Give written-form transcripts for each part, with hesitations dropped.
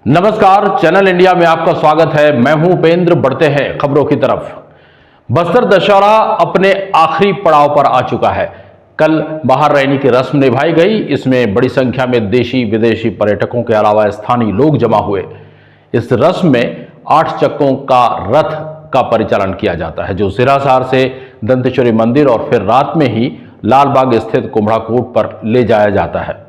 नमस्कार, channel India में आपका स्वागत है। मैं हूं उपेंद्र। बढ़ते हैं खबरों की तरफ। बस्तर दशहरा अपने आखिरी पड़ाव पर आ चुका है। कल महारैनी की रस्म निभाई गई। इसमें बड़ी संख्या में देशी विदेशी पर्यटकों के अलावा स्थानीय लोग जमा हुए। इस रस्म में 8 चक्कों का रथ का परिचालन किया जाता है, जो सिरासार से दंतेश्वरी मंदिर और फिर रात में ही लालबाग स्थित कुम्भड़ाकोट पर ले जाया जाता है।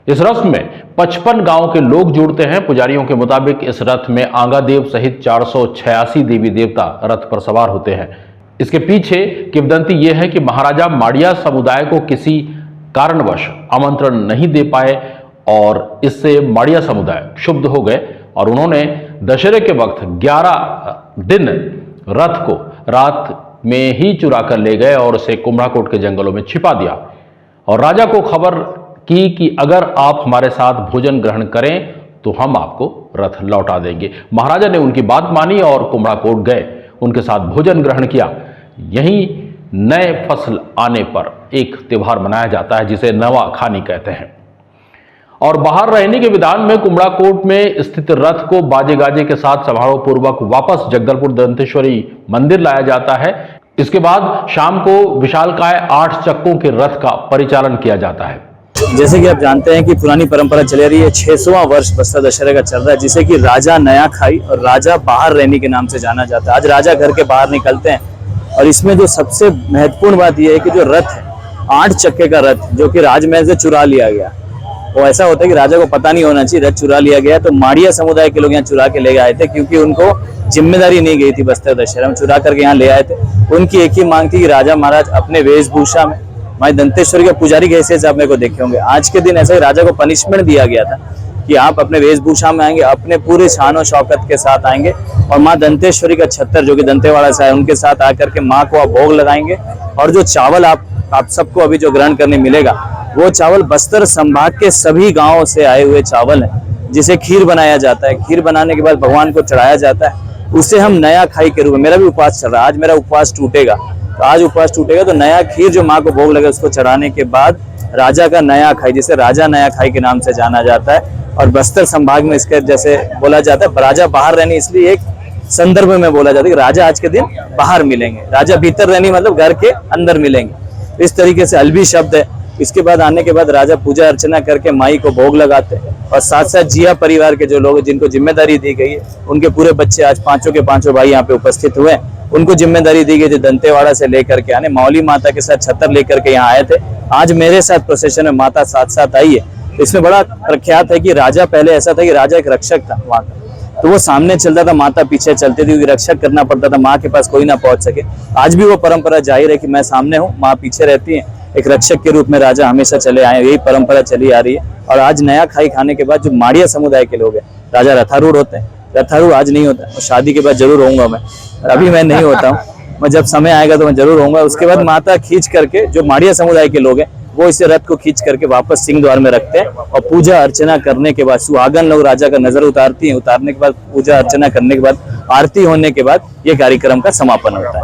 इस रस्म में 55 गांव के लोग जुड़ते हैं। पुजारियों के मुताबिक इस रथ में आंगादेव सहित 486 देवी देवता रथ पर सवार होते हैं। इसके पीछे किंवदंती यह है कि महाराजा माड़िया समुदाय को किसी कारणवश आमंत्रण नहीं दे पाए और इससे माड़िया समुदाय क्षुब्ध हो गए और उन्होंने दशहरे के वक्त 11 दिन रथ को रात में ही चुरा कर ले गए और उसे कुम्भड़ाकोट के जंगलों में छिपा दिया और राजा को खबर कि अगर आप हमारे साथ भोजन ग्रहण करें तो हम आपको रथ लौटा देंगे। महाराजा ने उनकी बात मानी और कुम्भड़ाकोट गए, उनके साथ भोजन ग्रहण किया। यहीं नए फसल आने पर एक त्योहार मनाया जाता है जिसे नवाखानी कहते हैं। और बाहर रहने के विधान में कुम्भड़ाकोट में स्थित रथ को बाजे गाजे के साथ समारोह पूर्वक वापस जगदलपुर दंतेश्वरी मंदिर लाया जाता है। इसके बाद शाम को विशालकाय 8 चक्कों के रथ का परिचालन किया जाता है। जैसे कि आप जानते हैं कि पुरानी परंपरा चली रही है, 600वां वर्ष बस्तर दशहरे का चल रहा है, जिसे कि राजा नया खाई और राजा बाहर रहने के नाम से जाना जाता है। आज राजा घर के बाहर निकलते हैं और इसमें जो सबसे महत्वपूर्ण बात यह है कि जो रथ है 8 चक्के का रथ, जो कि राजमहल से चुरा लिया गया। वो ऐसा होता है कि राजा को पता नहीं होना चाहिए रथ चुरा लिया गया, तो माड़िया समुदाय के लोग यहाँ चुरा के ले आए थे, क्योंकि उनको जिम्मेदारी नहीं गई थी बस्तर दशहरा में, चुरा करके यहाँ ले आए थे। उनकी एक ही मांग थी कि राजा महाराज अपने वेशभूषा में, माई दंतेश्वरी के पुजारी के हैसियत से आप मेरे को देखे होंगे। आज के दिन ऐसा ही राजा को पनिशमेंट दिया गया था कि आप अपने वेशभूषा में आएंगे, अपने पूरे शान और शौकत के साथ आएंगे और माँ दंतेश्वरी का छत्तर जो कि दंतेवाड़ा से है उनके साथ आकर के माँ को आप भोग लगाएंगे। और जो चावल आप सबको अभी जो ग्रहण करने मिलेगा, वो चावल बस्तर संभाग के सभी गाँवों से आए हुए चावल है, जिसे खीर बनाया जाता है। खीर बनाने के बाद भगवान को चढ़ाया जाता है। उसे हम नया खाई के रूप में, मेरा भी उपवास चल रहा है, आज मेरा उपवास टूटेगा, तो आज उपवास टूटेगा तो नया खीर जो माँ को भोग लगे उसको चढ़ाने के बाद राजा का नया खाई, जिसे राजा नया खाई के नाम से जाना जाता है। और बस्तर संभाग में इसके जैसे बोला जाता है राजा बाहर रहने, इसलिए एक संदर्भ में बोला जाता है कि राजा आज के दिन बाहर मिलेंगे, राजा भीतर रहने मतलब घर के अंदर मिलेंगे। इस तरीके से अलवी शब्द है। इसके बाद आने के बाद राजा पूजा अर्चना करके माई को भोग लगाते हैं और साथ साथ जिया परिवार के जो लोग जिनको जिम्मेदारी दी गई है, उनके पूरे बच्चे आज 5 के 5 भाई यहाँ पे उपस्थित हुए हैं, उनको जिम्मेदारी दी गई जो दंतेवाड़ा से लेकर के आने, मौली माता के साथ छतर लेकर के यहाँ आए थे। आज मेरे साथ प्रोसेशन में माता साथ साथ आई है। इसमें बड़ा प्रख्यात है कि राजा पहले ऐसा था कि राजा एक रक्षक था वहाँ का, तो वो सामने चलता था, माता पीछे चलती थी, क्योंकि रक्षक करना पड़ता था, माँ के पास कोई ना पहुंच सके। आज भी वो परंपरा जाहिर है कि मैं सामने हूँ, माँ पीछे रहती है। एक रक्षक के रूप में राजा हमेशा चले आए, यही परंपरा चली आ रही है। और आज नया खाई खाने के बाद जो माड़िया समुदाय के लोग हैं, राजा रथारूढ़ होते हैं। रथारूढ़ आज नहीं होता है, शादी के बाद जरूर होऊंगा मैं, अभी मैं नहीं होता हूँ, मैं जब समय आएगा तो मैं जरूर होऊंगा। उसके बाद माता खींच करके जो माड़िया समुदाय के लोग हैं वो इसे रथ को खींच करके वापस सिंह द्वार में रखते हैं और पूजा अर्चना करने के बाद सुहागन लोग राजा का नजर उतारती हैं। उतारने के बाद पूजा अर्चना करने के बाद आरती होने के बाद ये कार्यक्रम का समापन होता है।